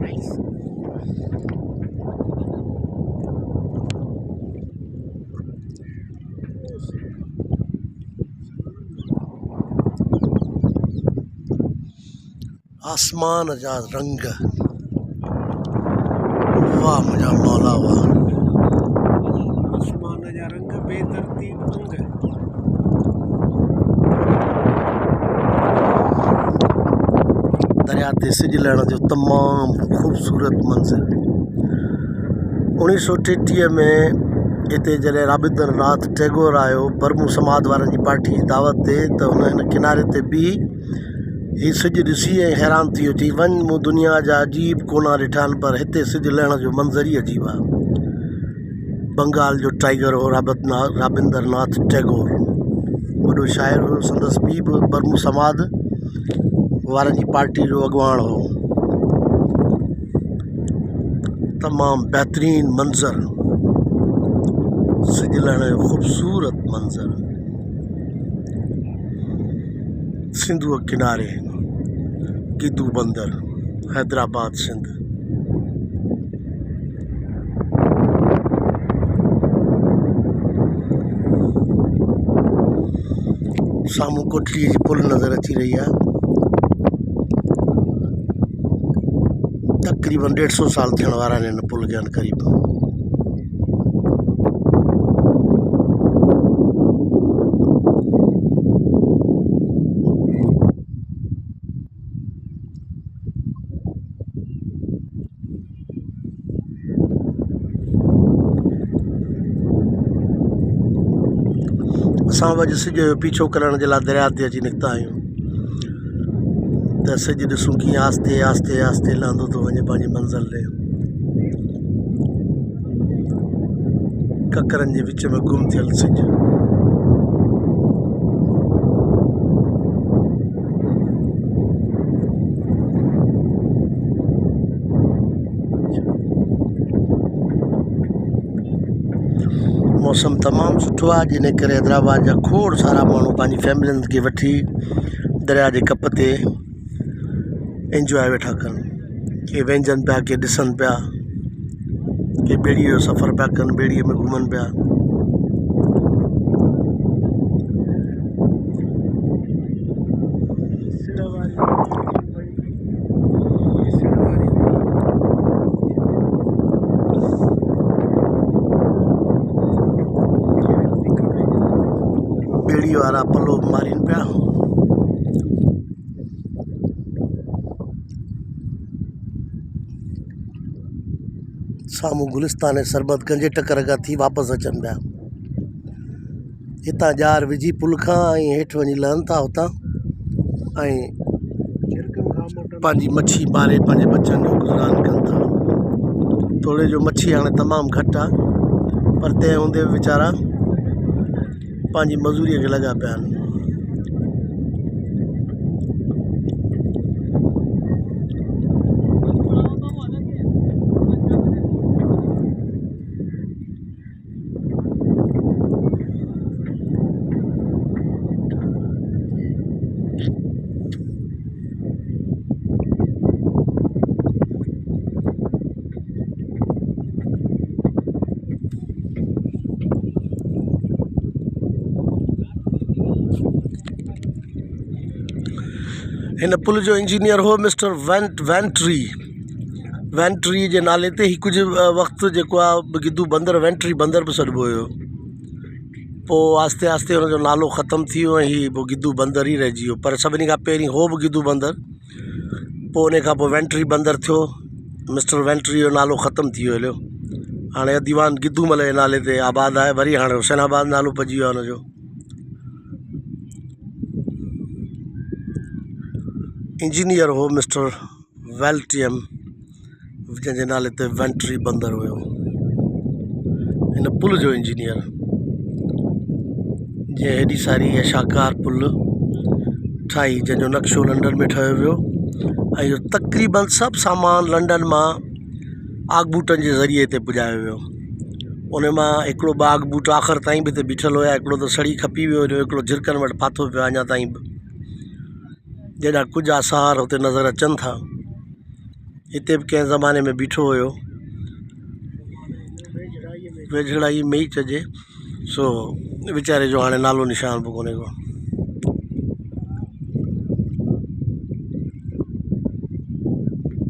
Nice. आसमान जा रंग, वाह मुझा मौला वाह। आसमान जा रंग बेतरतीब अंग। दरिया ते सिज लहण जो तमाम ख़ूबसूरत मंज़र। 1933 में इते जॾहिं राबिंद्रनाथ टैगोर आयो बर्मू समाज वारनि जी पार्टी जी दावत ते, त हुन हिन किनारे ते बीह हीउ सिज ॾिसी ऐं हैरान थी वियो, चई वञ मूं दुनिया जा अजीब कोना ॾिठा आहिनि पर हिते सिज लहण जो मंज़र ई अजीब आहे। बंगाल जो टाइगर हो राबिंद्रनाथ टैगोर, वॾो शाइर हुयो। संदसि पीउ बि बर्मू समाज वारनि जी पार्टी जो अॻुवाण हो। तमामु बहितरीन मंज़र, सिज लहण जो ख़ूबसूरत मंज़र। सिंधूअ किनारे गिदू बंदर, हैदराबाद सिंध। साम्हूं कोटलीअ जी पुल नज़र अची रही आहे। तक़रीबन 150 साल थियण वारा आहिनि हिन पुल खे क़रीब। असां अॼु सिज जो पीछो करण जे लाइ दरिया ते अची निकिता आहियूं, त सिज ॾिसूं कीअं आहिस्ते आहिस्ते आहिस्ते लहंदो थो वञे पंहिंजी मंज़िल ॾे। ककरनि जे विच में गुम थियल सिज। मौसम तमामु सुठो आहे, जिन करे हैदराबाद जा खोड़ सारा माण्हू पंहिंजी फैमिलियुनि खे वठी दरिया जे कप ते इंजॉय वेठा कनि। के व्यंजन पिया, के ॾिसनि पिया, के ॿेड़ीअ जो सफ़र पिया कनि, ॿेड़ीअ में घुमनि पिया। ॿेड़ी वारा पलो मारीनि पिया। साम्हूं गुलिस्तान ऐं सरबत गंजे टकर खां थी वापसि अचनि पिया। हितां ॼार विझी पुल खां ऐं हेठि वञी लहनि था हुतां, ऐं पंहिंजी मच्छी मारे पंहिंजे बचनि जो गुज़रान कनि था। थोरे जो मच्छी हाणे तमामु घटि आहे, पर तंहिं हूंदे बि वीचारा पंहिंजी मज़ूरीअ खे लॻा पिया आहिनि। हिन पुल जो इंजीनियर हो मिस्टर वेंट्री जे नाले ते ही कुझु वक़्तु जेको आहे गिदू बंदर वेंट्री बंदर बि सॾिबो हुयो। पोइ आहिस्ते आहिस्ते हुनजो नालो ख़तमु थी वियो ऐं हीउ पोइ गिदू बंदर ई रहिजी वियो। पर सभिनी खां पहिरीं हो बि गिदू बंदर, पोइ उन खां पोइ वेंट्री बंदर थियो। मिस्टर वेंट्री जो नालो ख़तमु थी वियो हलियो। हाणे दीवान गिदूमल जे नाले ते आबाद आहे। वरी हाणे हुसैनाबाद नालो पइजी वियो आहे हुनजो। इंजीनियर हो मिस्टर वेल्टियम, जंहिंजे नाले ते वेंट्री बंदर हुयो। हिन पुल जो इंजीनियर, जंहिं हेॾी सारी यशाकार पुल ठाही, जंहिंजो नक्शो लंडन में ठाहियो वियो ऐं इहो तक़रीबन सभु सामान लंडन मां आगबूटनि जे ज़रिए ते पुॼायो वियो। उन मां हिकिड़ो ॿ आगबूट आख़िर ताईं बि हिते बीठल हुया। हिकिड़ो त सड़ी खपी वियो हुयो, हिकिड़ो झिरकनि वटि फाथो पियो अञा ताईं बि, जहिड़ा कुझु आसार हुते नज़र अचनि था। हिते बि कंहिं ज़माने में बीठो हुयो, वेझड़ाई में ई चइजे। सो वीचारे जो हाणे नालो निशान बि कोन्हे को।